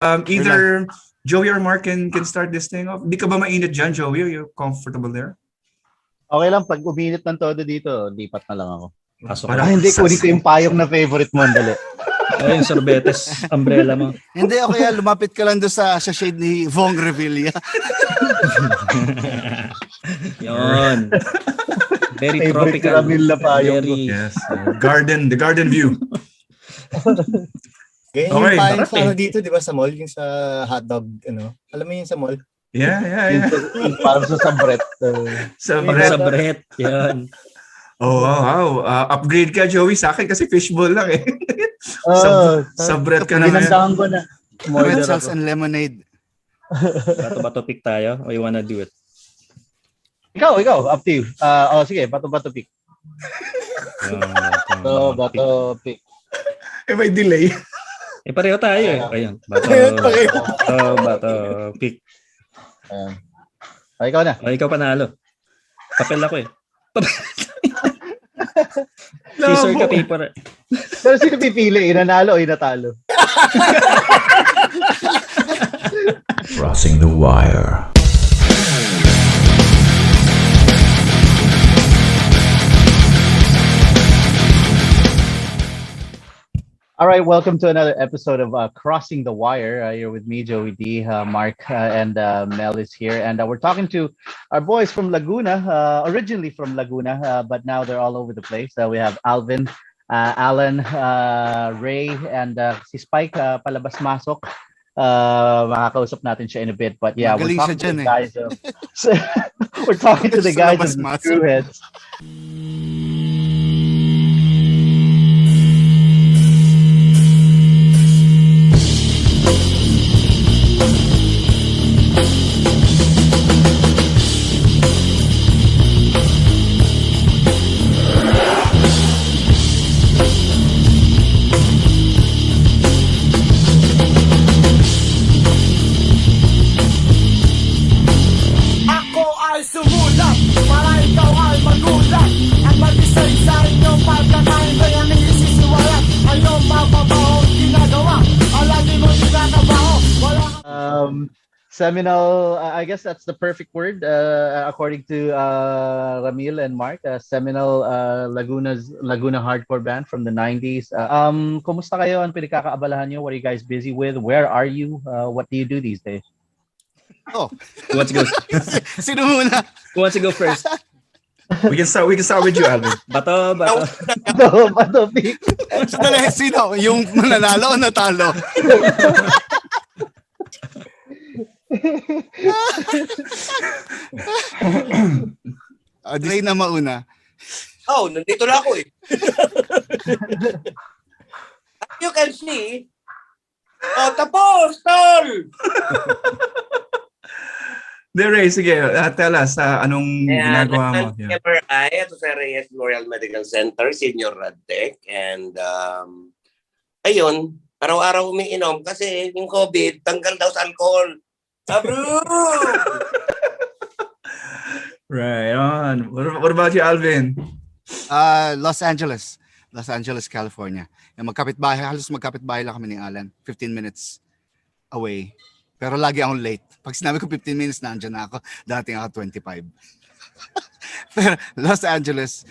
Either Joey or Mark can start this thing off. Hindi ka ba mainit dyan, Joey? Are you comfortable there? Okay lang, pag uminit ng todo dito, lipat na lang ako. Hindi, kunin ko yung payong na favorite mo, dali. Yung sorbetes, umbrella mo. Hindi, okay, lumapit ka lang doon sa shade ni Vong Revilla. Yun. Very Favorite tropical. caramel na payong. Yes. The garden view. Ganyan Okay. yung payong sa dito, di ba, sa mall, yung sa hotdog, Alam mo yung sa mall? Yeah. Yung parang sa sabret. Sabret. Yan. Oh, wow. Upgrade ka, Joey, sa akin kasi fishbowl lang eh. Sabret ka na ngayon. Ginandahan ko na. Red sauce and lemonade. Bato-bato pick tayo or you wanna do it? Ikaw, up to you. Sige, bato-bato pick. Bato pick. May delay. Pareho tayo. Ayun. Bato pick. Ikaw na. Ikaw panalo. Papel ako eh. Scissor ka, paper. Pero sino pipili? Inanalo o inatalo? Crossing the wire. All right, welcome to another episode of Crossing the Wire. You're with me, Joey D, Mark, and Mel is here. And we're talking to our boys from Laguna, originally from Laguna, but now they're all over the place. We have Alvin, Allan, Ray, and si Spike, palabas-masok. Makakausap natin siya in a bit. But yeah, we're talking to the guys. We're talking to the guys of the Skrewheds. Seminal, I guess that's the perfect word, according to Ramil and Mark. Seminal Laguna hardcore band from the 90s. Kumusta kayo? Ano pinagkakaabalahan nyo? What are you guys busy with? Where are you? What do you do these days? Oh, Who wants to go? sino muna? Who wants to go first? We can start with you, Alvin. Bato. Bato pick. Sandali, sino? Yung mananalo o natalo? Ray na mauna. Nandito na ako eh. As you can see, tapos, tol! Ray, sige, tell us, anong ginagawa mo? Yeah. Ito sa Reyes Memorial Medical Center, Senior Radtech, and ayun, araw-araw umiinom kasi yung COVID, tanggal daw sa alcohol. Right on. What about you, Alvin? Los Angeles, California. Yung halos magkapit-bahay lang kami ni Allan. 15 minutes away. Pero lagi akong late. Pag sinabi ko 15 minutes, nandiyan na ako. Dating ako 25. Pero Los Angeles,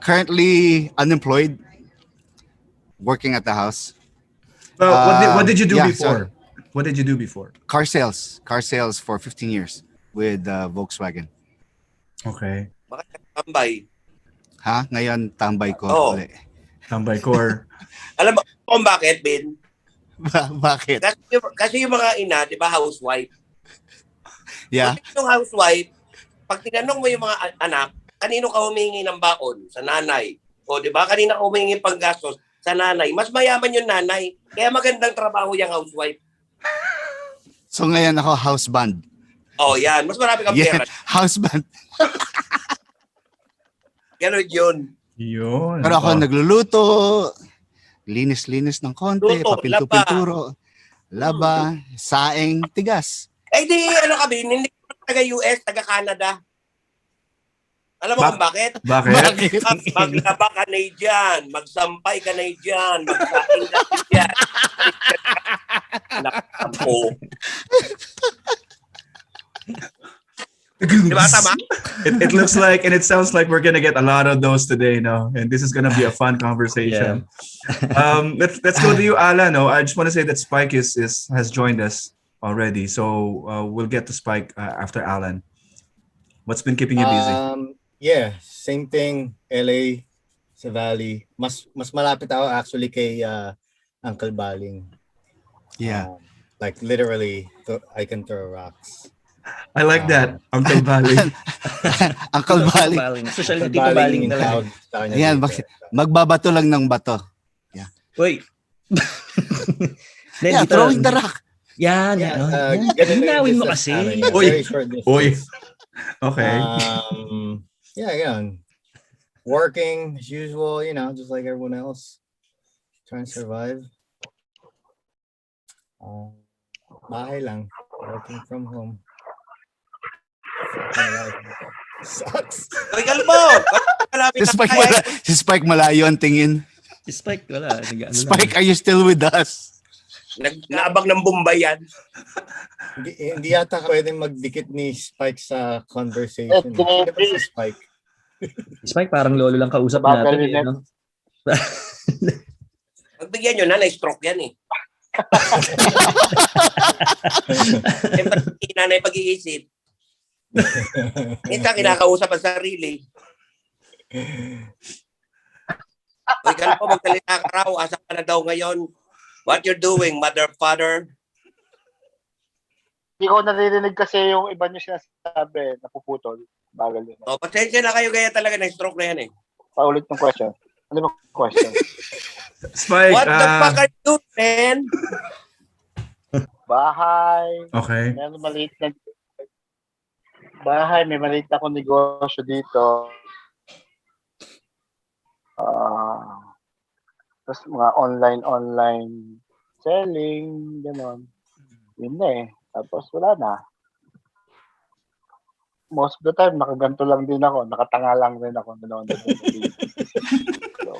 currently unemployed, working at the house. What did you do before? Sorry. What did you do before? Car sales for 15 years with Volkswagen. Okay. Bakit tambay? Ha? Ngayon, tambay ko. Oo. Tambay core. Alam mo kung bakit, Ben? Bakit? Kasi yung mga ina, di ba, housewife? Yeah. Yung housewife, pag tinanong mo yung mga anak, kanino ka humingi ng baon? Sa nanay. O di ba, kanina ka humingi panggastos? Sa nanay. Mas mayaman yung nanay. Kaya magandang trabaho yung housewife. So ngayon ako house band. Oh, yan. Mas marami kang pera. House band. Ganon yun. Yun. Pero ako nagluluto, linis-linis ng konti, Luto, papinto-pinturo, laba, saing, tigas. Eh di, hindi taga-US, taga-Canada. Alam mo kung bakit? Bakit? Maglaba ka na dyan, magsampay ka na dyan, magsaing ka na dyan. mo. Di ba tama? It looks like and it sounds like we're gonna get a lot of those today, no? And this is gonna be a fun conversation. Let's go to you, Allan. No, I just want to say that Spike has joined us already, so we'll get to Spike after Allan. What's been keeping you busy? Yeah, same thing. LA sa Valley. Mas malapit ako actually kay Uncle Baling. Yeah. Like literally, I can throw rocks. I like that, Uncle Bali. Uncle Bali. Social na Tito Baling talaga. Ayan, magbabato lang ng bato. Uy. Yeah, throwing the rock. Yan. Hinawin mo kasi. Uy. Okay. Yeah, again. Working as usual, just like everyone else. Trying to survive. Bahay lang. Working from home. Sucks. Uy, kalmo! Si Spike malayo ang tingin. Si Spike, wala. Spike, are you still with us? Nag-naabang ng Bombay yan. Hindi yata pwedeng magdikit ni Spike sa conversation. Sino ba si Spike? Si Spike, parang lolo lang kausap natin. No? Pagbigyan nyo na, na-stroke yan eh. Nanay pag-iisip. Minsan kinakausap ang sarili. Uy, kala po magsalita ka raw. Asa ka na daw ngayon? What you're doing, mother, father? Hindi ko naririnig kasi yung iba nyo sinasabi, napuputol. Bagal yun. O, pasensya na kayo kaya talaga na-stroke na yan eh. Paulit ng question. Ano ba question? Spike, What the fuck are you doing, man? Bahay. Okay. May maliit na bahay, may maliit na akong negosyo dito. Tapos mga online selling, gano'n. Yun na eh. Tapos wala na. Most of the time, nakaganto lang din ako. Nakatanga lang din ako. So,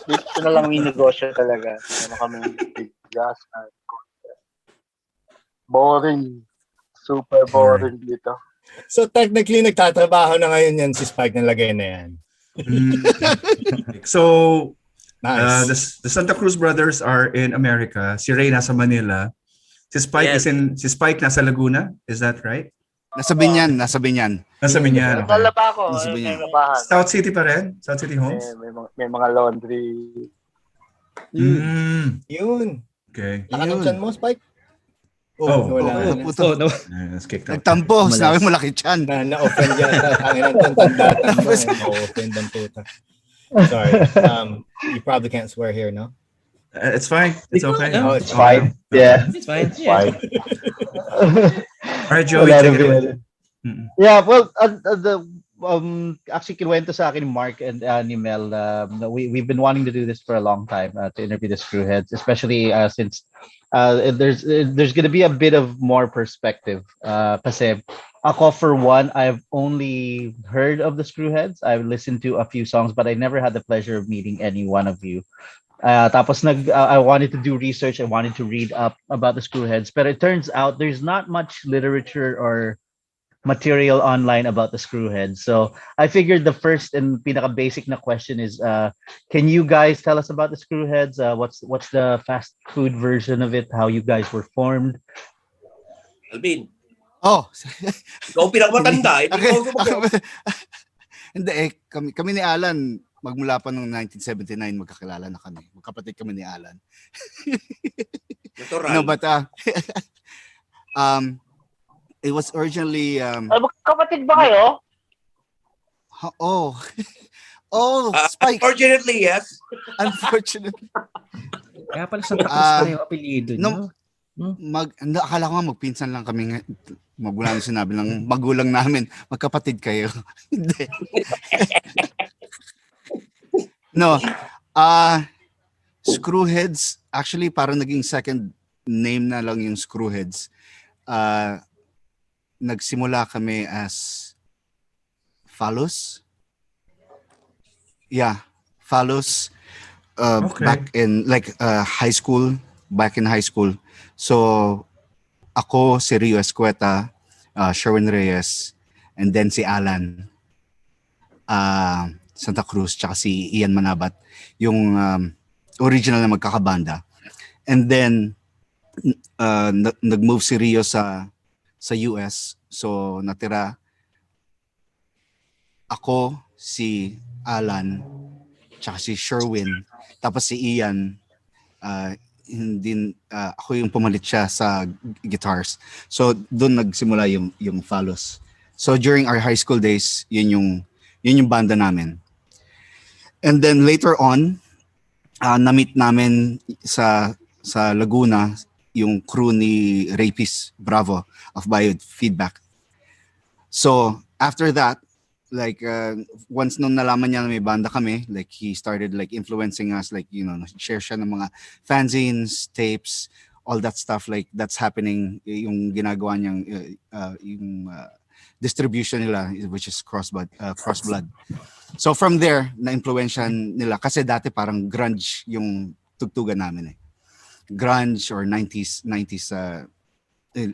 dito na lang yung negosyo talaga. Ano kami bigas. Boring. Super boring dito. So technically, nagtatrabaho na ngayon yan si Spike na lagay na yan. So, Nice. the Santa Cruz brothers are in America. Si Ray nasa Manila. Si Spike Yes. si Spike nasa Laguna. Is that right? Nasa Binyan. Nasa Binyan. Okay. Naglalaba ako. Sabi niya. May labahan. South City pa rin? South City Homes? May mga laundry. Yun. Okay. Anong chan mo, Spike? Wala. Naputo. Let's kick out. Nagtampo. Sinabi mo laki chan. Na-offend yata. Tanginan ko, tandatan mo. Na-offend ang puta. Sorry. You probably can't swear here, no? It's fine. It's okay. No, It's fine. Yeah. It's fine. It's fine. All right, Joey. Take it away. Yeah, well, actually, kinuwento sa akin ni Mark and ni Mel. We've been wanting to do this for a long time to interview the Skrewheds, especially since there's going to be a bit of more perspective. Kasi ako, for one, I've only heard of the Skrewheds. I've listened to a few songs, but I never had the pleasure of meeting any one of you. Tapos I wanted to do research. I wanted to read up about the Skrewheds, but it turns out there's not much literature or material online about the Skrewheads. So I figured the first and pinaka-basic na question is, can you guys tell us about the Skrewheads? What's the fast food version of it? How you guys were formed? Alvin, Oh. ikaw pinakamatanda. Hindi kami ni Allan, magmula pa noong 1979 magkakilala na kami. Magkapatid kami ni Allan. Natural. No, but it was originally Magkapatid ba kayo? Spike. Unfortunately, yes. Unfortunately. Kaya pala Santa Cruz na yung apelido nyo. Akala ko nga magpinsan lang kami. Magulang sinabi ng magulang namin, magkapatid kayo. Hindi. No. Skrewheads, actually parang naging second name na lang yung Skrewheads. Nagsimula kami as Fallos. Yeah, Fallos. Okay. Back in back in high school. So ako, si Rio Escueta, Sherwin Reyes, and then si Allan Santa Cruz, tsaka si Ian Manabat, yung original na magkakabanda. And then, nag-move si Rio sa US. So, natira ako, si Allan, tsaka si Sherwin. Tapos si Ian, ako yung pumalit siya sa guitars. So, doon nagsimula yung Falos. So, during our high school days, yun yung banda namin. And then later on, na-meet namin sa Laguna yung crew ni Rapist Bravo of Biofeedback. So after that, like once nung nalaman niya na may banda kami, like he started like influencing us, like share siya ng mga fanzines, tapes, all that stuff, like that's happening, yung ginagawa niyang yung distribution nila, which is Crossblood. So from there, na-influensyan nila kasi dati parang grunge yung tugtugan namin eh. Grunge or 90s,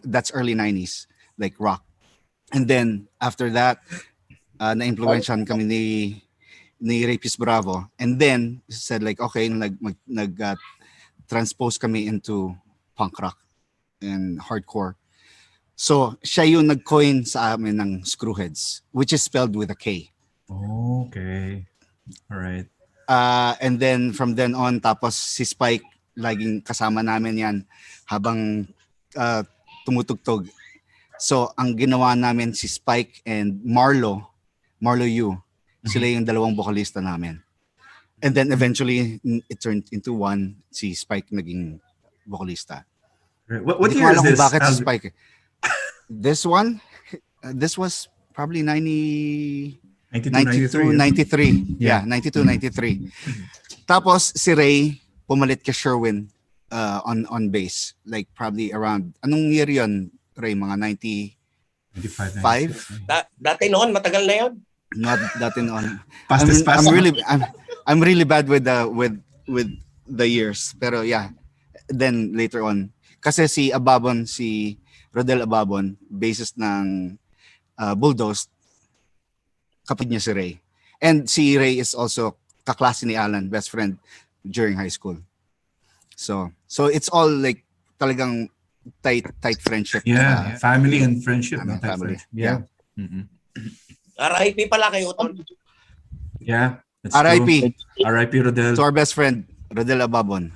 that's early 90s, like rock. And then after that, na-influensyan kami ni Rapist Bravo. And then said like, okay, transpose kami into punk rock and hardcore. So siya yung nag-coin sa amin ng Skrewheds, which is spelled with a K. Okay. All right. And then from then on, tapos si Spike, laging kasama namin yan habang tumutugtog. So ang ginawa namin si Spike and Marlo Yu, sila yung dalawang vocalista namin. And then eventually it turned into one, si Spike naging vocalista. Right. What year is this? Bakit si Spike? This one, this was probably 92, 93. Yeah, 92, 93. Tapos si Ray pumalit ka Sherwin on bass. Like probably around, anong year yun, Ray? Mga 95? Dati noon, matagal na yun. Not dati noon. I'm really bad with the years. Pero yeah, then later on. Kasi si Rodel Ababon, bassist ng Bulldoze, kapatid niya si Ray. And si Ray is also kaklase ni Allan, best friend during high school. So it's all like talagang tight friendship. Yeah, family and friendship. Family. Yeah. RIP pala kayo, Tol. Yeah. RIP. RIP Rodel. To our best friend, Rodel Ababon.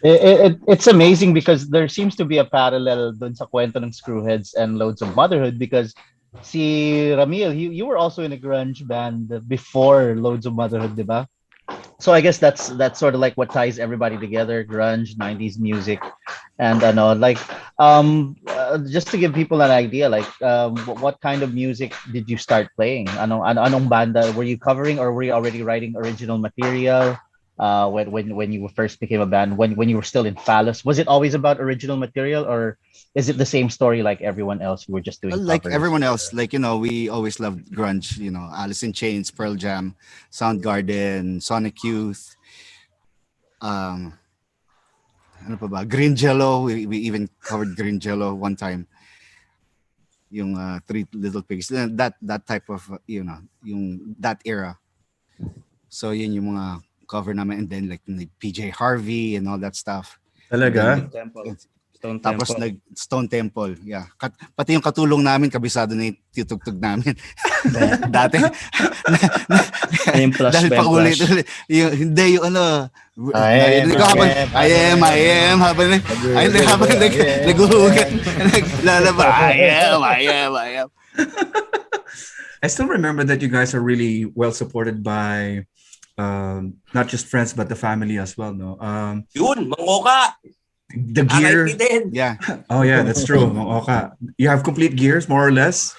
It's amazing because there seems to be a parallel dun sa kwento ng Skrewheads and Loads of Motherhood, because si Ramil, you were also in a grunge band before Loads of Motherhood, di ba? So I guess that's sort of like what ties everybody together, grunge, 90s music. And just to give people an idea, like what kind of music did you start playing? Anong banda were you covering, or were you already writing original material? When you first became a band, when you were still in Phallus, was it always about original material, or is it the same story like everyone else who were just doing like covers? Everyone else, like we always loved grunge, Alice in Chains, Pearl Jam, Soundgarden, Sonic Youth, ano pa ba, Green Jello. We even covered Green Jello one time, yung Three Little Pigs, that type of yung that era. So yun yung mga cover namin, and then like PJ Harvey and all that stuff. Talaga? Tapos Stone Temple, yeah. Pati yung katulong namin, kabisado na yung tutugtog namin. Dati. Yung flash Dahil pa ulit. Hindi yung I am. Habang naghuhugan. Naglalaba. I am. I still remember that you guys are really well supported by not just friends but the family as well, no? Yun, Mangoka. The gear. RIP din. Yeah. Oh yeah, that's true. Okay. You have complete gears, more or less.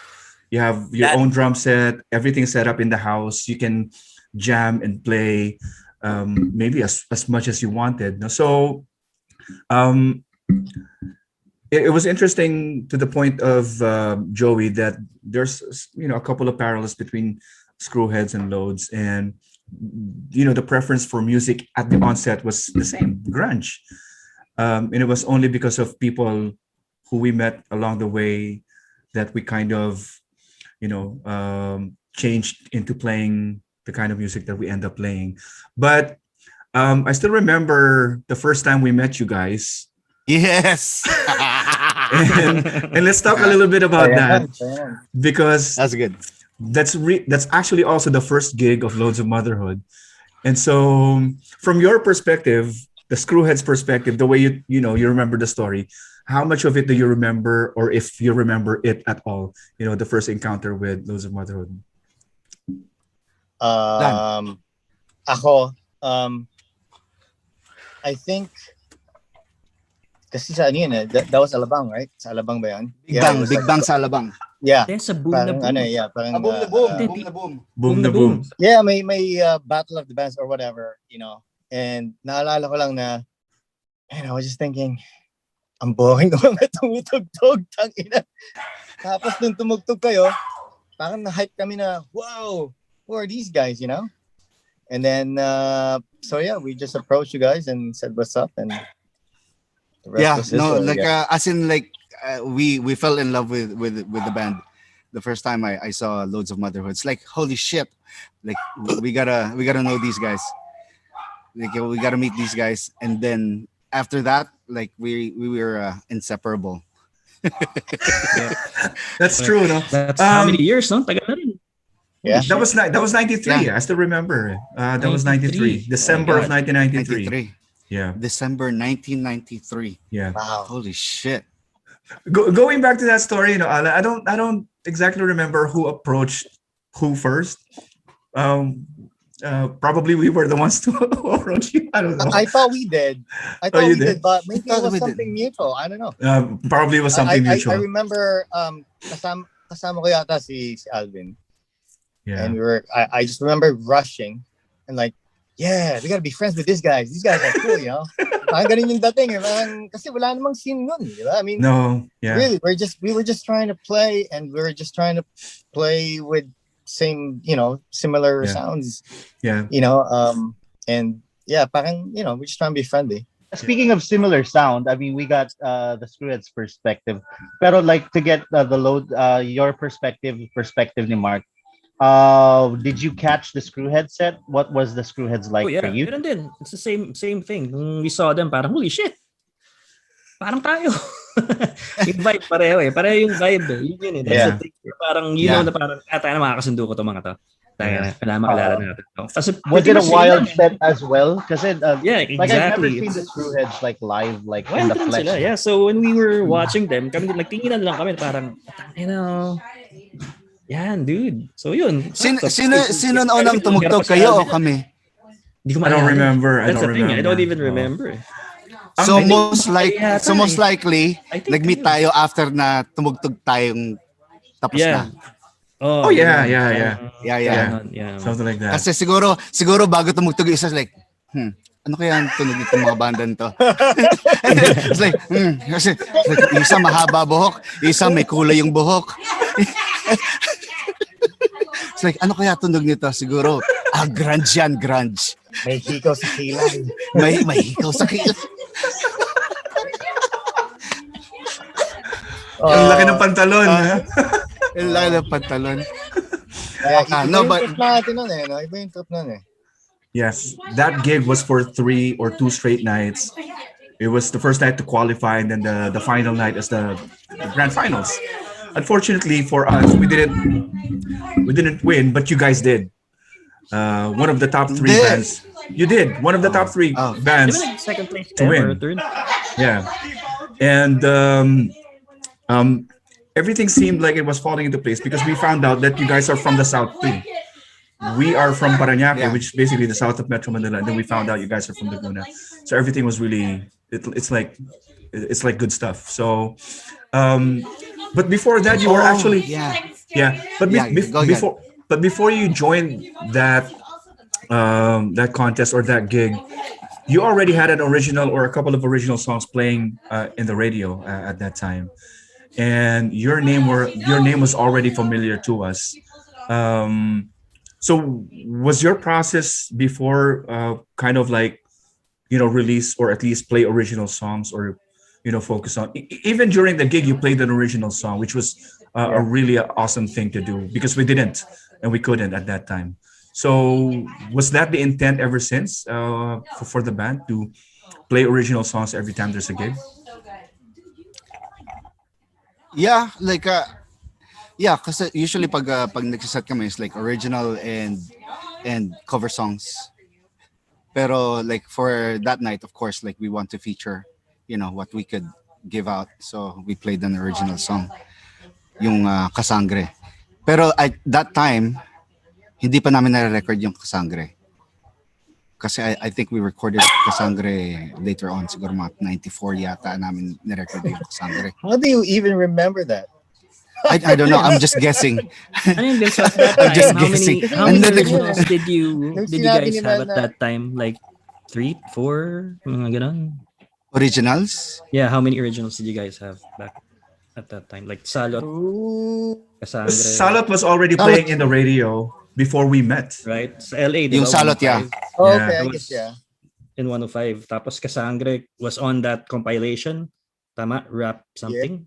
You have your own drum set, everything set up in the house. You can jam and play maybe as much as you wanted. So it was interesting to the point of Joey that there's a couple of parallels between Skrewheads and Loads, and the preference for music at the onset was the same, grunge. And it was only because of people who we met along the way that we kind of, changed into playing the kind of music that we end up playing. But I still remember the first time we met you guys. Yes. and let's talk a little bit about that, because That's good. That's actually also the first gig of Loads of Motherhood. And so from your perspective, the Skrewheads perspective, the way you remember the story, how much of it do you remember, or if you remember it at all, the first encounter with Loads of Motherhood? Ako, I think kasi sa ano yun that was Alabang, right? Sa Alabang ba yun? Big Bang sa Alabang. Yeah. Sa boom na Parang boom. parang Boom na boom. Boom na boom. Yeah, may battle of the bands or whatever, And naalala ko lang na, I was just thinking, ang boring ng mga tumutugtog, tangina. Tapos nung tumugtog kayo, parang na-hype kami na, wow, who are these guys, And then, so yeah, we just approached you guys and said what's up, and the rest was history, as in we fell in love with the band the first time I saw Loads of Motherhood. It's like, holy shit, like we gotta know these guys, like we gotta meet these guys, and then after that, like we were inseparable. That's true, no? That's how many years, no? Tagal na rin. Yeah. That was 93. I still remember. That was 93. December of 1993. Yeah. December 1993. Yeah. Wow. Holy shit. Going back to that story, Allan, I don't exactly remember who approached who first. Probably we were the ones to approach you. I don't know. I thought we did. you we did? did, but maybe it was We did. something mutual. I don't know. Probably it was something mutual. I remember kasama ko yata si Alvin. Yeah. And I just remember rushing and like, yeah, we gotta be friends with these guys. These guys are cool, Parang ganun yung dating. Parang, kasi wala namang scene nun, di ba? I mean, No, yeah. really, we were just trying to play, and we were just trying to play with same, similar sounds. Yeah. And yeah, parang, we're just trying to be friendly. Speaking of similar sound, I mean, we got the Skrewheads perspective, pero like to get your perspective ni Mark. Did you catch the Skrewhead set? What was the Skrewheads like for you? Ganun din. It's the same thing. Nung we saw them, parang holy shit. Parang tayo. Yung vibe pareho eh. Pareho yung vibe eh. Yun eh. That's the thing. Parang know na parang tayo na makakasundo ko to mga to. Tayo na. Kailangan makilala natin. Was it a wild set as well? Kasi yeah, exactly. like I've never seen the Skrewheads like live, like in the flesh. Sila. Yeah, so when we were watching them, kami nagtinginan lang kami parang yan, dude. So yun. Sino na unang tumugtog, kayo o kami? I don't remember. That's the thing. I don't even remember. So most likely, nag-meet tayo after na tumugtog tayong tapos na. Oh yeah. Yeah. Something like that. Kasi siguro bago tumugtog yung isa, like, ano kaya ang tunog itong mga bandan to? It's like, kasi isa mahaba buhok, isa may kulay yung buhok. It's like, ano kaya tunog nito? Siguro, grunge yan, grunge. May hikaw sa kilay. May hikaw sa kilay. Ang laki ng pantalon. Ang laki ng pantalon. Iba yung trip nun eh. Yes, that gig was for 3 or 2 straight nights. It was the first night to qualify, and then the final night is the grand finals. Unfortunately for us, we didn't win, but you guys did. One of the top 3 bands. You did. One of the top 3 bands Second place to win. Third? Yeah, and everything seemed like it was falling into place because we found out that you guys are from the south too. We are from Parañaque, which is basically the south of Metro Manila, and then we found out you guys are from Laguna. So everything was really, it's like good stuff. So, but before that, you were actually But before you joined that that contest or that gig, you already had an original or a couple of original songs playing in the radio at that time, and your name was already familiar to us. So was your process before kind of like, release or at least play original songs, or, focus on. Even during the gig, you played an original song, which was a really awesome thing to do because we didn't and we couldn't at that time. So was that the intent ever since for the band to play original songs every time there's a gig? Yeah, like kasi usually pag nagsiset kami is like original and cover songs. Pero like for that night, of course, like we want to feature, what we could give out. So we played an original song, yung Kasangre. Pero at that time, hindi pa namin na-record yung Kasangre. Kasi I think we recorded Kasangre later on, siguro mga 94 yata namin na-record yung Kasangre. How do you even remember that? I don't know, I'm just guessing. Ano yun, Vince, at that I'm just time, guessing. how many And then, like, originals did you sinabi guys ni have Mel at na- that time? Like 3, 4, mga ganun? Originals? Yeah, how many originals did you guys have back at that time? Like Salot, Ooh. Kasangre, Salot was already playing in the radio before we met. right? Sa LA, di Yung ba? Salot, yeah. 105, Oh, Yeah. okay, I That guess, was- yeah. in 105. Tapos Kasangre was on that compilation. Tama? Rap something.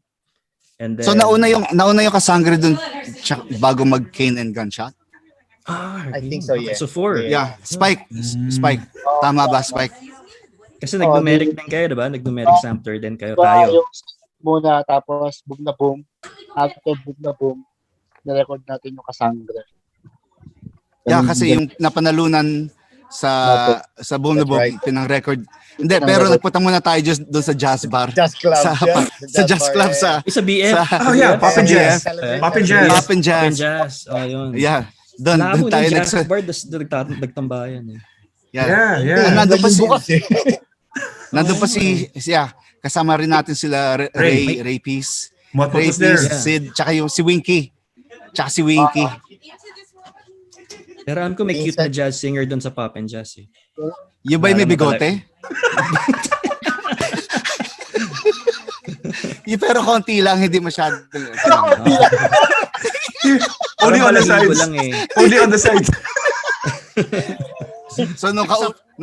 And then, So nauna yung Kasangre dun bago mag Cane and Gunshot? I think so, yeah. So 4. Yeah, Spike. Spike. Tama ba, Spike? Kasi nag-numeric din kayo, diba? Nag-numeric sampler din kayo. Diba, Tayo. yung muna, tapos boom na boom. After boom na boom, na-record natin yung Kasangre. Yeah, kasi yung napanalunan sa Boom na Boom, That's right. pinang-record. Hindi, pero nagpunta muna tayo just doon sa jazz bar. Jazz club. Sa jazz club sa Isa BF. Oh yeah, Pop and Jazz. Pop and Jazz. Pop and Pop and Jazz. Jazz. Oh, yun. Yeah. Doon Labo tayo ng jazz bar, nagtambayan eh. Yeah. Yeah. Nandun pa si Bukas eh. kasama rin natin sila Ray Peace. What Ray was there? Peace, Sid, tsaka yung si Winky. Tsaka si Winky. Pero alam ko may cute na jazz singer doon sa Pop and Jazz eh. Yung ba yung may Alam mo bigote? Yung pero konti lang, hindi masyado. Only on the Parang sides. lang eh. Only on the sides. So nung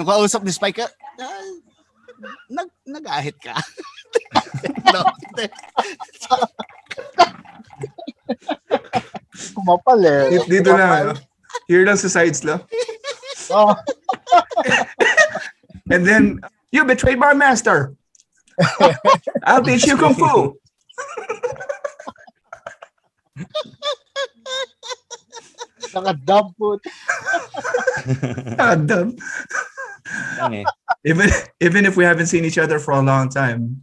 kausap ni Spike, nag-ahit ka. No. Kumapal eh. Dito lang. Here lang sa sides lang. Oh, And then, you betrayed my master. I'll teach you kung fu. nakadampot. Dumb. Lang eh. Even if we haven't seen each other for a long time,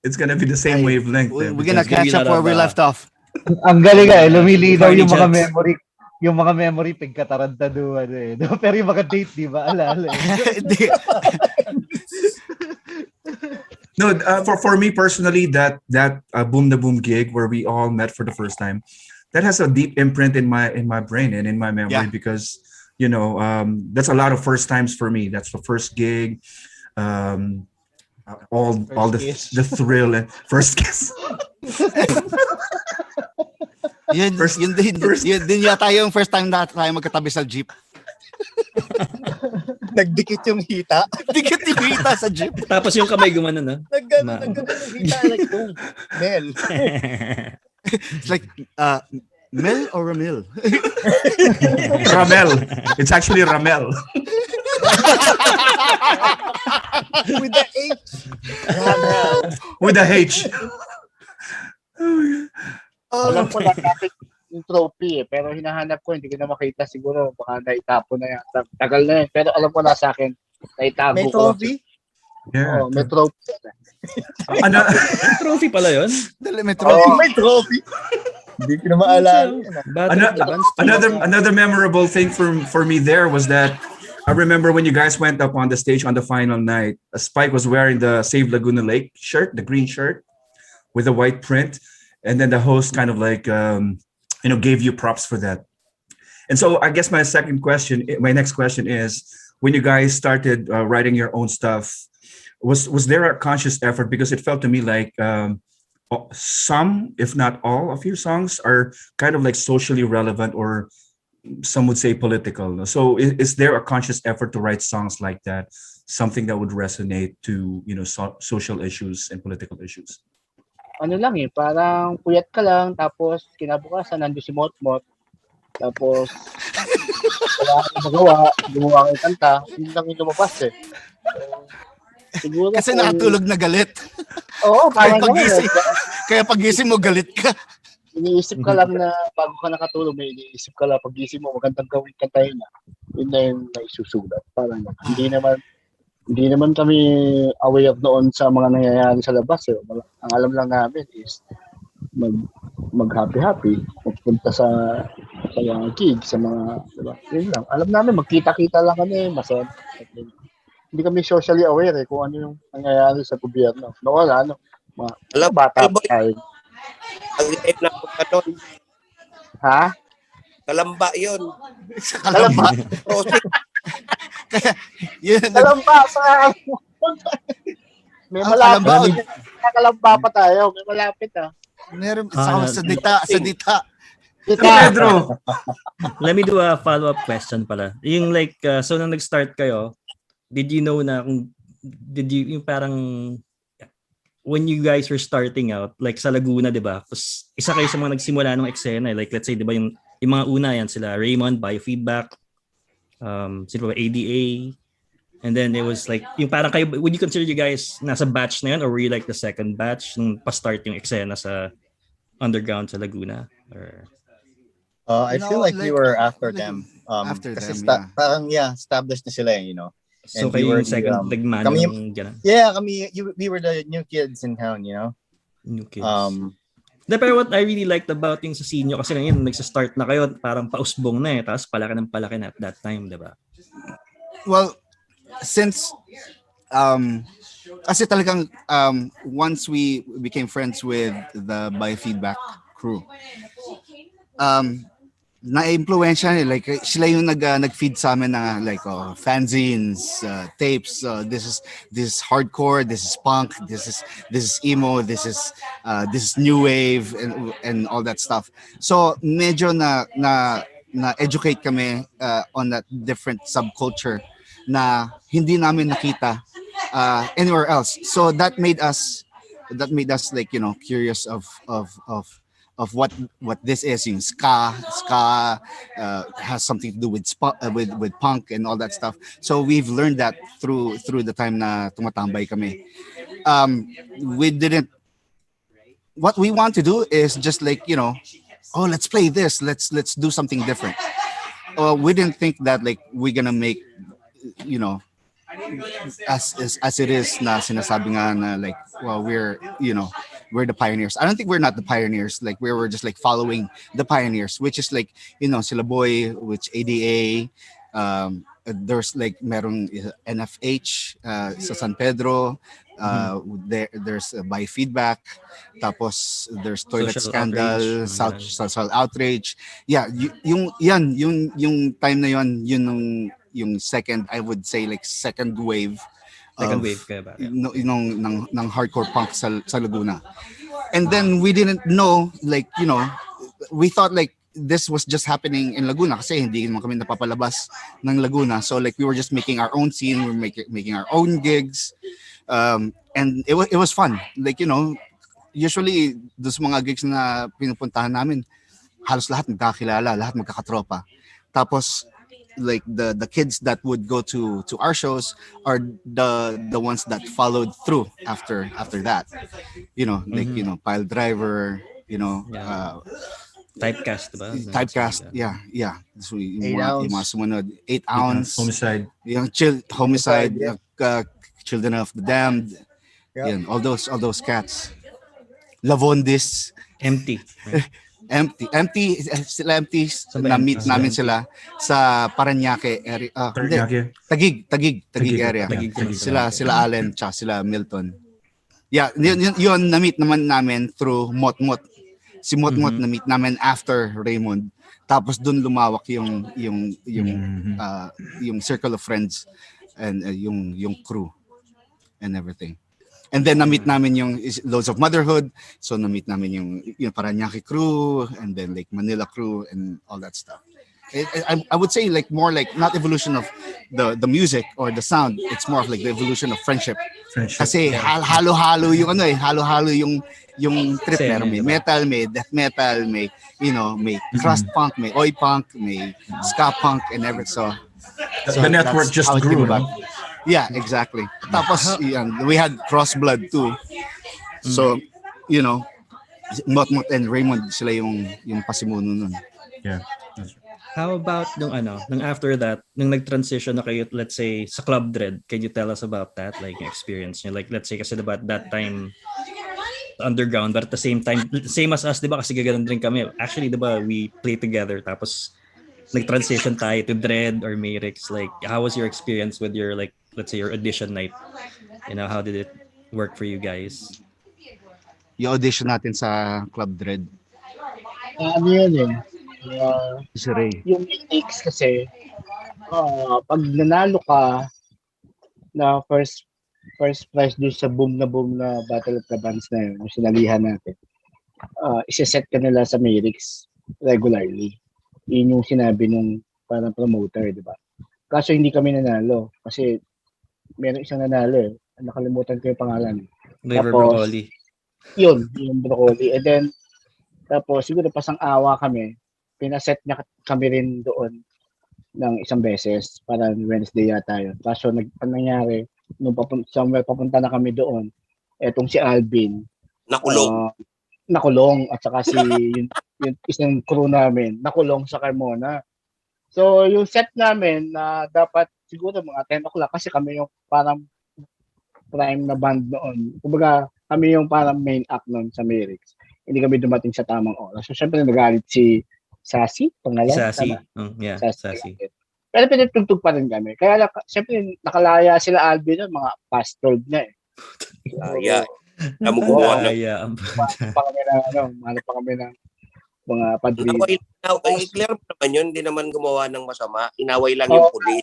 it's gonna be the same wavelength. We're eh, gonna because- catch up where we left off. Ang galing eh, lumilinaw yung mga Jets. memory. Yung mga memory pagkatarantaduhan eh. No? Pero yung mga date, di ba? Alala eh. Hindi. No, for me personally, that Boom the Boom gig where we all met for the first time, that has a deep imprint in my brain and in my memory Yeah. because that's a lot of first times for me. That's the first gig, all the thrill and first kiss. Yun din yata yung first time na tayo magkatabi sa jeep. Nagdikit yung hita. Dikit yung hita sa jeep. Tapos yung kamay gumanon na. Naggano yung hita. Like, oh, Mel. It's like, Mel or Ramil? Ramel. It's actually Ramel. With the H. With a H. Alam ko lang natin yung trophy eh. Pero hinahanap ko, hindi ko na makita siguro. Baka naitapo na yan. Tagal na yun. Pero alam ko na sa akin, naitago May ko. trophy? Yeah. Oh, may trophy. Ano, Trophy pala yun. Dali, may trophy. Oh, may trophy. Hindi ko na maalala. Battle of the Bands. another memorable thing for me there was that I remember when you guys went up on the stage on the final night, Spike was wearing the Save Laguna Lake shirt, the green shirt with a white print. And then the host kind of like, gave you props for that. And so I guess my next question is, when you guys started writing your own stuff, was there a conscious effort? Because it felt to me like some, if not all of your songs are kind of like socially relevant or some would say political. So is there a conscious effort to write songs like that something that would resonate to social issues and political issues? Ano lang parang puyat ka lang, tapos kinabukasan nando'n si Motmot, tapos wala kang magawa, gumawa ka ng kanta, yun lang yung lumabas So, siguro Kasi kung nakatulog na galit. oo, Kaya parang gano'n pagising mo galit ka. iniisip ka lang na bago ka nakatulog, may iniisip ka lang paggising mo magandang gawin kantahin na. Yun na yung naisusulat. Parang hindi naman kami aware noon sa mga nangyayari sa labas. Ang alam lang namin is mag-happy-happy, magpunta sa mga gigs, sa mga, diba? Yun lang. Alam namin, magkita-kita lang kami, masaya. Hindi kami socially aware kung ano yung nangyayari sa gobyerno. Mga Alam, bata boy, tayo. Pag-live na ako ka doon. Ha? Kalamba yun. Kalamba. Crossing. Yun, Kalamba sa may malapit. Kalamba pa tayo. May malapit meron sa dita. Pedro, Let me do a follow-up question pala. Yung like, so nung nag-start kayo, did you know na yung parang, when you guys were starting out, like sa Laguna, di ba? Isa kayo sa mga nagsimula ng eksena. Like, let's say, di ba, yung mga una yan, sila Raymond, Biofeedback, sino ba, ADA, and then it was like, yung parang kayo, would you consider you guys nasa batch na yun, or were you like the second batch nung pa-start yung eksena sa underground sa Laguna? Or... I feel like we were after them. After kasi them, parang established na sila So And kayo we were yung second the, nagman kami- yung gano'n? we were the new kids in town, New kids. Pero what I really liked about yung sa senior, kasi ngayon nagsa-start na kayo, parang pausbong na tapos palaki ng palaki na at that time, di ba? Well, since kasi talagang once we became friends with the Biofeedback crew, na-influensya like sila yung nag-feed sa amin na like fanzines, tapes, this is hardcore, this is punk, this is emo, this is new wave and all that stuff. So medyo na educate kami on that different subculture na hindi namin nakita anywhere else. So that made us like curious of what this is. Yung ska has something to do with with punk and all that stuff. So we've learned that through the time na tumatambay kami. What we want to do is just like let's play this, let's do something different. We didn't think that like we're gonna make as it is na sinasabi nga na like we're the pioneers. I don't think we're not the pioneers. Like we were just like following the pioneers, which is like sila Boy, which ADA, there's like merong NFH sa San Pedro, there's Biofeedback, tapos there's Toilet Social Scandal, outrage, social outrage. Yeah, yung time na yung second, I would say like second wave Kaya ba? ng hardcore punk sa Laguna. And then we didn't know like we thought like this was just happening in Laguna kasi hindi naman kami napapalabas ng Laguna. So like we were just making our own scene, we were making our own gigs. And it was fun. Like usually dos mga gigs na pinupuntahan namin, halos lahat magkakilala, lahat magkakatropa. Tapos like the kids that would go to our shows are the ones that followed through after that. Like Pile Driver, Typecast, diba? Typecast, yeah. So yung 8 ounce. mga sumunod, 8 ounce, Homicide. yung Homicide, Children of the Damned, Yeah. all those cats. Lavondis, Empty. empty sila empty na meet namin sila sa Parañaque area. Parañaque. Taguig area. Taguig. Sila Allan tsaka sila Milton. Yeah, yun na-meet naman namin through Motmot. Si Motmot na-meet namin after Raymond. Tapos doon lumawak yung circle of friends and yung crew and everything. And then na-meet namin yung Loads of Motherhood. So na-meet namin yung Parañaque crew and then like Manila crew and all that stuff. I would say like more like not evolution of the music or the sound. It's more of like the evolution of friendship. Kasi halo-halo yung halo-halo yung trip. Same, Meron may diba? metal, may death metal, may may crust punk, may oi punk, may ska punk and everything. So the network that's just how it grew, came about. no? Yeah, exactly. Tapos we had cross blood too. So, Mot and Raymond sila yung pasimuno nun. Yeah. How about nung after that, nung nag-transition na kayo, let's say, sa Club Dread, can you tell us about that? Like, yung experience nyo? Like, let's say, kasi diba, at that time, underground, but at the same time, same as us, diba, kasi gaganon din kami. Actually, diba, we play together, tapos, nag-transition tayo to Dread or Mayrix. Like, how was your experience with your, like, let's say, your audition night? How did it work for you guys? Yung audition natin sa Club Dread. Ano yun eh. Si Ray. Yung mix kasi, pag nanalo ka na first prize doon sa boom na Battle of the Bands na yun, yung sinalihan natin, isa-set ka nila sa Mayrix regularly. Yun yung sinabi nung parang promoter, di ba? Kaso hindi kami nanalo kasi meron isang nanalo eh. Nakalimutan ko yung pangalan. River Tapos, Broccoli. yung Broccoli. And then, tapos siguro pasang-awa kami, pinaset niya kami rin doon ng isang beses, para Wednesday yata yun. Kaso ang nangyari, nung papunta na kami doon, etong si Alvin, nakulong at saka yung isang crew namin, nakulong sa Carmona. So, yung set namin na dapat siguro mga 10 o'clock kasi kami yung parang prime na band noon. Kumbaga, kami yung parang main act noon sa Mayrix. Hindi kami dumating sa tamang oras. So, syempre nagalit si Sassy, pangalan? Sassy. Tama? Sassy. Pero pinatugtog pa rin kami. Kaya syempre nakalaya sila Alvin noon, mga past 12 na eh. Laya. Namuguan na. Mahal pa kami ng mga padrino. Clear mo naman yun, hindi naman gumawa ng masama. Inaway lang yung pulis.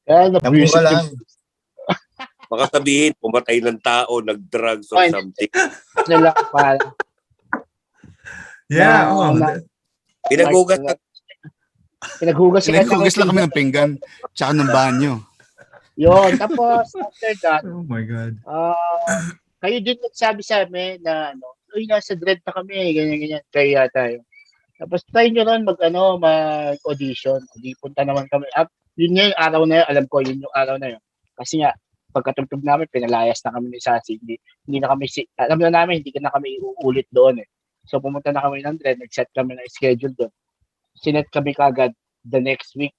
Kaya na-visit lang. Baka sabihin, pumatay ng tao, nag-drugs or something. Nila para. Yeah. Pinaghugas Pinaghugas lang kami ng pinggan tsaka ng banyo. Yun. Tapos, after that, Oh my God. kayo din nagsabi sa amin na, uy, nasa Dread na kami, ganyan, kaya tayo. Tapos, try nyo ron mag-audition. Hindi, punta naman kami. Yun nga yung araw na yun, alam ko, yun yung araw na yun. Kasi nga, pagkatugtog namin, pinalayas na kami ni Sassy. Hindi na kami, alam na namin, hindi na kami uulit doon eh. So, pumunta na kami ng Dread, nag-set kami ng schedule doon. Sinet kami kagad the next week,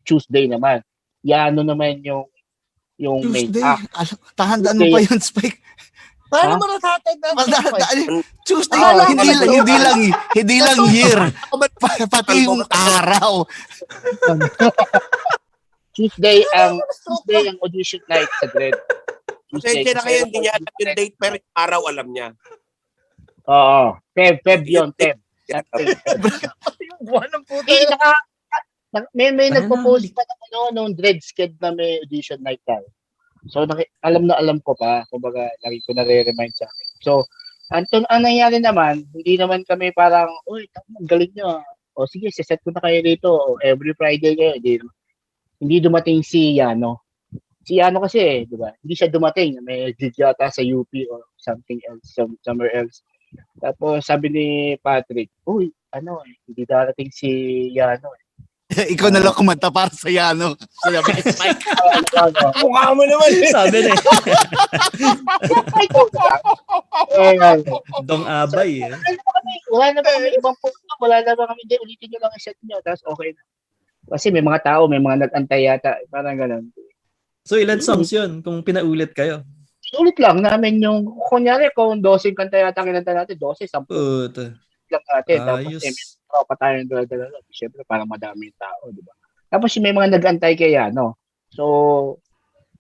Tuesday naman. Yano naman yung main Tuesday? act. Tahandaan mo pa yun, Spike. Paano mo natatandaan? Tuesday, hindi lang year. Pati yung araw. Tuesday ang audition night sa Dread. Pasensya na kayo, hindi niya alam yung date, pero yung araw alam niya. Oo. Feb yun, Feb. Yung buwan ng puto. May nagpo-post pa ng nung Dread sked na may audition night tayo. So, alam ko pa. Kumbaga, lagi ko na-remind sa akin. So, ang nangyari naman, hindi naman kami parang, uy, galing nyo. O sige, siset ko na kayo dito. O, every Friday kayo. Hindi dumating si Yano. Si Yano kasi, di ba? Hindi siya dumating. May gig yata sa UP or something else, somewhere else. Tapos sabi ni Patrick, uy, hindi darating si Yano. Ikaw na lang kumanta para sa Yano. Sabi ni Spike. Mukha mo naman. Sabi na Dong Abay eh. Wala na ba kami ibang punto? Wala na ba kami? Ulitin nyo lang ang set nyo. Tapos okay na. Kasi may mga tao, may mga nag-antay yata. Parang gano'n. So ilan songs yun kung pinaulit kayo? Ulit lang namin yung, kunyari kung 12 kanta yata kinanta natin, 12, 10 Puta. lang natin. Ayos. Tapos pa tayo ng dala-dala. Siyempre parang madami yung tao, di ba? Tapos may mga nag-antay kaya, no? So,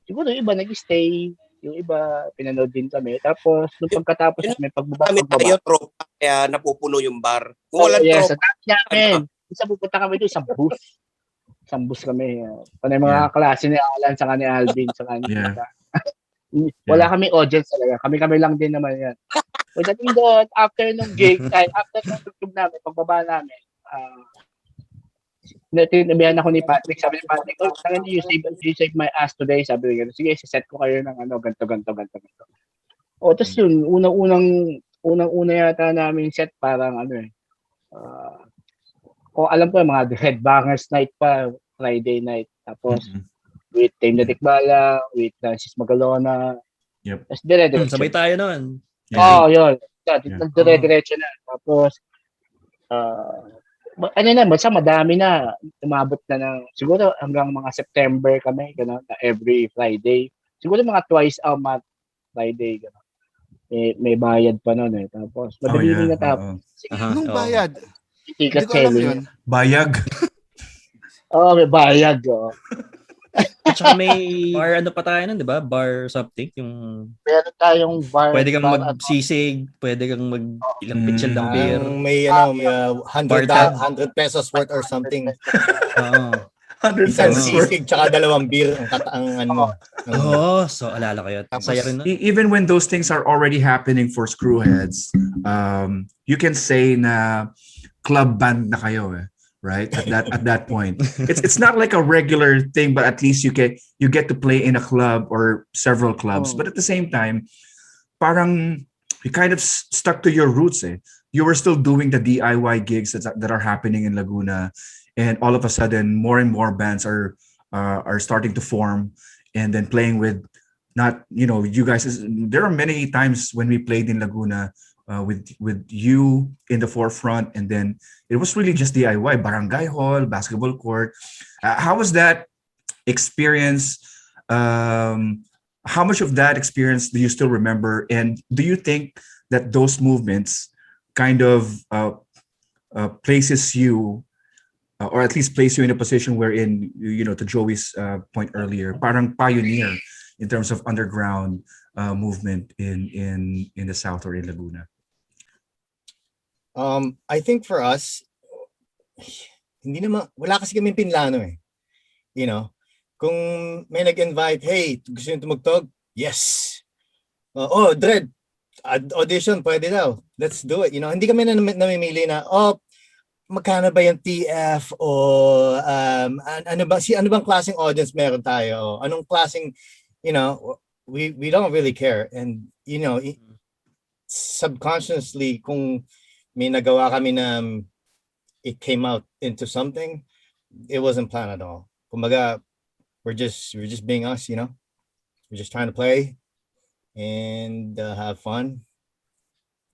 siguro yung iba nag-stay, yung iba pinanood din kami. Tapos, nung pagkatapos may pagbaba. Kami tayo tropa, kaya napupuno yung bar. Kung walang yes, tropa, namin. Isa pupunta kami doon, isang bus. Isang bus kami. Panay mga klase ni Allan, saka ni Alvin, saka ni Wala kami audience talaga. Kami lang din naman yan. Pagdating doon, after nung gig, after nung tugtog namin, pagbaba namin, Tinabihan ako ni Patrick, sabi ni Patrick, oh, tangin you save my ass today, sabi niya, sige, set ko kayo ng ano, ganto. O, tapos yun, unang-una yata namin set, parang ano kung alam ko, mga headbangers night pa, Friday night, tapos, with Tame the Tikbala, with Francis Magalona, Yep. tapos dire-diretso. Sabay tayo nun. Oo, yun. Dire-diretso na. Tapos, basta madami na. Umabot na ng, siguro hanggang mga September kami, gano'n, na every Friday. Siguro mga twice a month, Friday, gano'n. May bayad pa nun eh. Tapos, madali rin natapos. Anong bayad? Ticket Hindi ko alam selling. yun. Bayag. Oo, may bayad. Oh. At saka may bar ano pa tayo nun, di ba? Bar something. Yung Meron tayong bar. pwede kang bar magsisig, pwede kang ilang pitchel ng beer. May 100 pesos worth or something. Oo. 100 Isang pesos worth. sisig tsaka 2 beer ang ano mo. Oh, so alala ko yun. Tapos, Saya rin nun. Even when those things are already happening for Skrewheads, you can say na club band na kayo right? At that point, it's not like a regular thing, but at least you get to play in a club or several clubs. But at the same time, parang you kind of stuck to your roots. You were still doing the DIY gigs that are happening in Laguna, and all of a sudden, more and more bands are starting to form, and then playing with not you guys. There are many times when we played in Laguna. With you in the forefront, and then it was really just DIY, barangay hall, basketball court. How was that experience? How much of that experience do you still remember? And do you think that those movements kind of places you, or at least place you in a position wherein, to Joey's point earlier, parang pioneer in terms of underground movement in the South or in Laguna? I think for us, wala kasi kami pinlano eh. Kung may nag-invite, hey, gusto nyo tumugtog? Yes. Dread, audition, pwede daw. Let's do it. Hindi kami namimili na, magkano ba yung TF o ano bang klaseng audience meron tayo? Anong klaseng, we don't really care. And, subconsciously, kung may nagawa kami na it came out into something, it wasn't planned at all. Kumbaga, we're just being us, We're just trying to play and have fun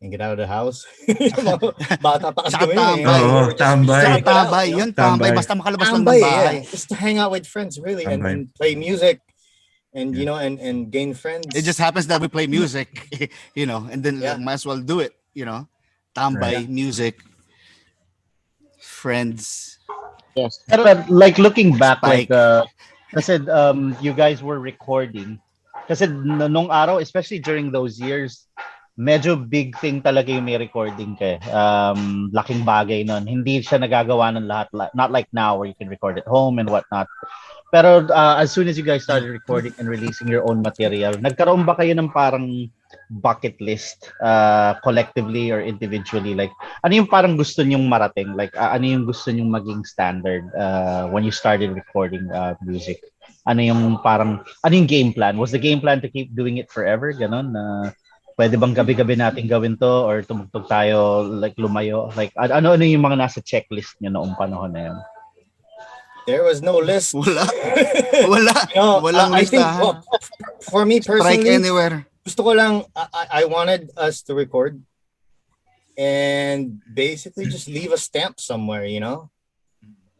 and get out of the house. Bata pa kasi kami. Tambay. Yun, tambay. Basta makalabas lang ng bahay. Just to hang out with friends, really, and play music. And and gain friends. It just happens that we play music, and then might as well do it, Tambay, music, friends. Yes. But like looking back, like kasi you guys were recording. Kasi nung araw, especially during those years, medyo big thing talaga yung may recording kay. Laking bagay nun. Hindi siya nagagawa ng lahat. Not like now where you can record at home and whatnot. Pero as soon as you guys started recording and releasing your own material, nagkaroon ba kayo ng parang bucket list collectively or individually? Like, ano yung parang gusto nyong marating? Like, ano yung gusto nyong maging standard when you started recording music? Ano yung game plan? Was the game plan to keep doing it forever? Ganon? Pwede bang gabi-gabi natin gawin to or tumugtog tayo, like lumayo? Like, ano yung mga nasa checklist nyo noong panahon na yun? There was no list. Wala. Walang I think for me personally, strike anywhere. Gusto ko lang, I wanted us to record and basically just leave a stamp somewhere,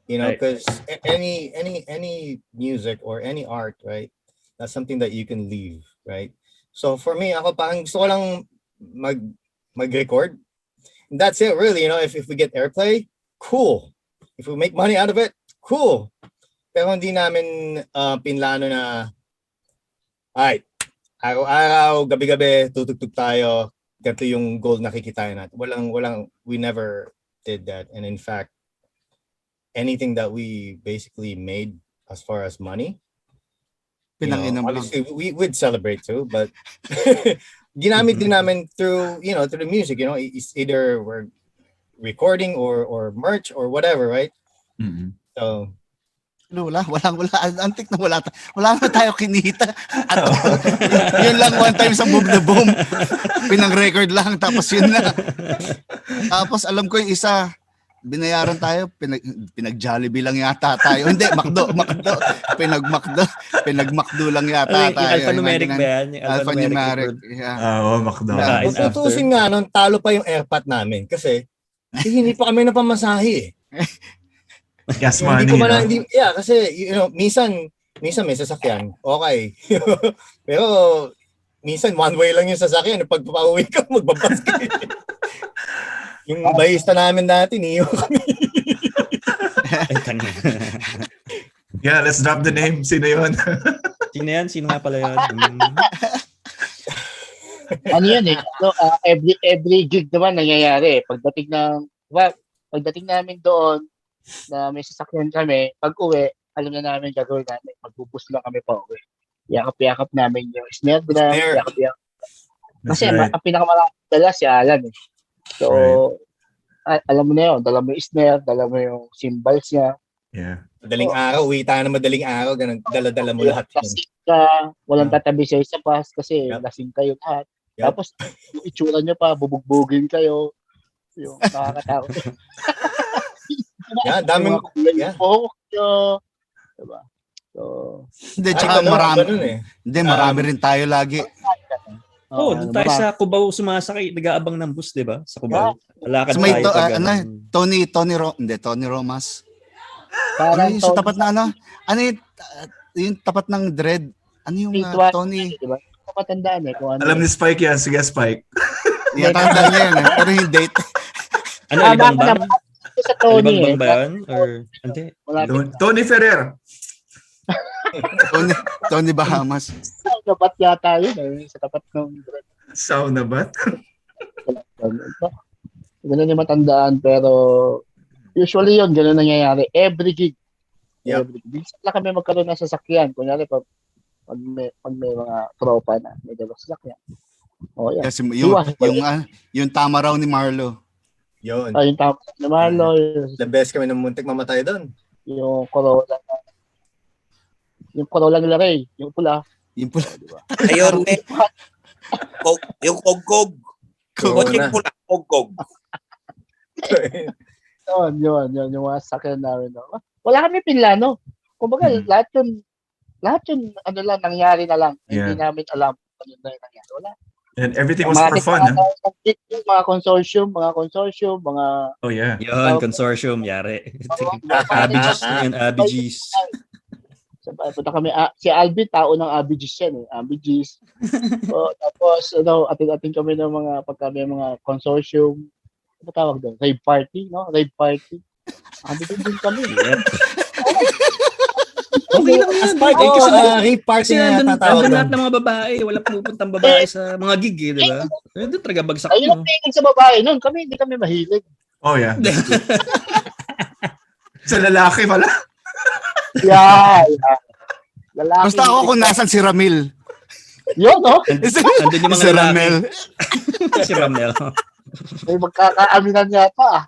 because any music or any art, right? That's something that you can leave, right? So for me, ako parang gusto ko lang mag-record. That's it, really. If we get airplay, cool. If we make money out of it, cool. Pero hindi namin pinlano na, alright, araw-araw, gabi-gabi, tutugtog tayo. Ganito yung goal na kikitain natin. We never did that. And in fact, anything that we basically made as far as money, obviously we would celebrate too, but ginamit din namin through the music. It's either we're recording or merch or whatever, right? So, Wala. Antik na wala na tayo kinita. At yun lang one time sa Boom na Boom. Pinang-record lang, tapos yun na. Tapos alam ko yung isa, binayaran tayo, pinag-Jollibee lang yata tayo. Hindi, McDo. Pinag-McDo lang yata Yung tayo. alphanumeric ba yan? Yung Alphanumeric. word. Yeah. Oo, McDo. Kain kung tutusin nga nun, talo pa yung airpot namin. Kasi, hindi pa kami napamasahe eh. Gas money, kasi, minsan may sasakyan. Okay. Pero, minsan one way lang yung sasakyan. Pag pauwi ka, magbabas ka. Yung bahista namin dati, niyo kami. Yeah, let's drop the name. Sino yun? Sino yan? Sino nga pala yun? Ano yun eh. So, every gig naman nangyayari. Pagdating namin doon, na may sasakyan kami, pag uwi, alam na namin gagawin namin. Magbubus lang kami pa uwi. Yakap-yakap namin yung snare drum. Yakap-yakap. Kasi right. ang pinakamalaki dala si Allan eh. So, alam mo na yun. Dala mo yung snare, dala mo yung cymbals niya. Yeah. Madaling araw, uwi tayo na madaling araw, ganun, dala-dala mo lahat. Lasing ka, walang tatabi sa'yo sa bus kasi lasing kayo lahat. Yep. Tapos, yung itsura nyo pa, bubugbugin kayo. Yung nakakatakot. Yeah, daming diba? So, Hindi, tsaka marami. Hindi, Marami rin tayo lagi. Doon tayo sa Cubao sumasakay, nag-aabang ng bus, 'di ba? Sa Cubao. Lakad So, may tayo pag Tony Romas. parang Sa tapat na yung tapat ng dread. Ano yung Tony? Diba? Matandaan eh. Kung ano. Alam ni Spike yan. Sige, Spike. Yeah, tanda niya yan eh. Pero yung date. Ano, ibang bang? Sa Tony Ibang bang eh. ba yan? Or, hindi. Tony Ferrer. Tony Bahamas. Dapat yata yun eh. Sa tapat ng Sauna ba? ganun yung matandaan pero usually yun, ganun nangyayari. Every gig. Yep. Every gig. Minsan lang kami magkaroon ng sasakyan. Kunyari pag may mga tropa na may dalawang sasakyan. Oh, yeah. Kasi yung tama raw ni Marlo. Yun. Yung tama na Marlo. The best kami ng muntik mamatay doon. Yung Corolla. Yung Corolla nila Ray. Yung pula. Yung pula. Diba? Ayun, yung kogkog. Kotse pula, kogkog. Yun. Yung mga sakyan namin. No? Wala kami pinlano. Kumbaga, lahat yun, ano lang, nangyari na lang. Yeah. Hindi namin alam ano na yung nangyari. Wala. And everything was for fun. Mga consortium, mga... Oh, yeah. Yun, consortium, yari. ABGs na yun, ABGs. Punta kami, si Alvin, tao ng ABGs yan eh, ABGs. So, tapos, atin kami ng pagka may mga consortium, ano tawag doon? Rave party, no? Rave party. Din kami. Yep. Okay lang yan. Kasi rave party na tatawag doon. Lahat ng mga babae, wala pupuntang babae sa mga gig eh, di ba? Doon talaga bagsak mo. Ayun ang feeling sa babae nun. Hindi kami mahilig. Oh, yeah. Sa lalaki pala. Yeah. Lalaki. Basta ako kung nasan si Ramil. Yun, no? Andun yung mga Si lalaki. Ramel. Si Ramel. May magkakaaminan yata.